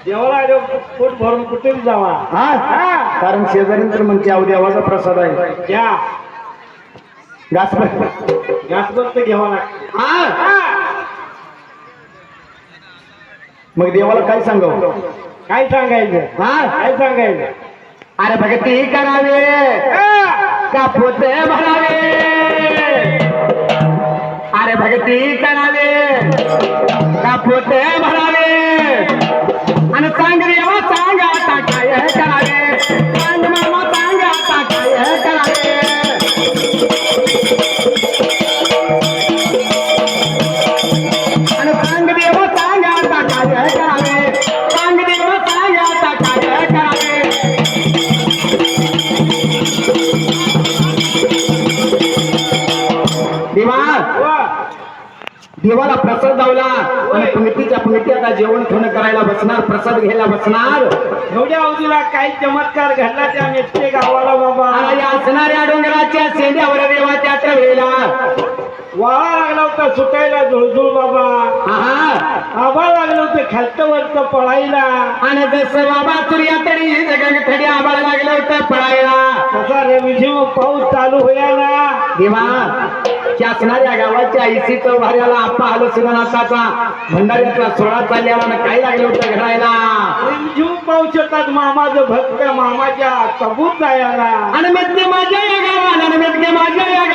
देवाला आलो पोट भरून कुठे जावा. हा कारण शेजारी तर म्हणते अहो देवाचा प्रसाद आहे. घ्या घास गॅस तर घ्यावा लागतो. मग देवाला काय सांगावं? काय सांगायचं? काय सांगायचं? अरे भक्ती करावे का पोते भरावे. अरे भक्ती करावे का पोते भरावे. आणि सांग देवा सांग आता काय करावे. सांग मामा सांग आता काय करावे. आणि सांग देवा सांग आता काय करावे. सांग देवा सांग आता काय करावे. देवाला प्रसाद लावला आणि पंक्तीच्या पंक्ती आता जेवण खाणं करायला बसणार, प्रसाद घ्यायला बसणार. एवढ्या अवधीला काही चमत्कार घडला त्या नेते गावाला बाबा. आणि असणाऱ्या डोंगराच्या सेंद्यावर देवा त्या वेळेला वाळा लागला होता सुटायला झुळझुळ बाबा. आभाळ लागलं होतं खालतं वरतं पळायला. आणि जसं बाबा सूर्या तरी जगथडी आभाळ लागलं होतं पळायला. तसा रिमझिम पाऊस चालू होयाला. देवा शासनाच्या गावाच्या आईसी चौभाऱ्याला आप्पा आलो सुगनाथाचा भंडाऱ्याचा सोहळा चालल्याला आणि काय लागलं होतं घडायला. रिमझिम पाऊस येतात मामाचं भक्त मामाच्या कबूत जायला. आणि मध्य माझ्या या गावाला आणि मध्य माझ्या या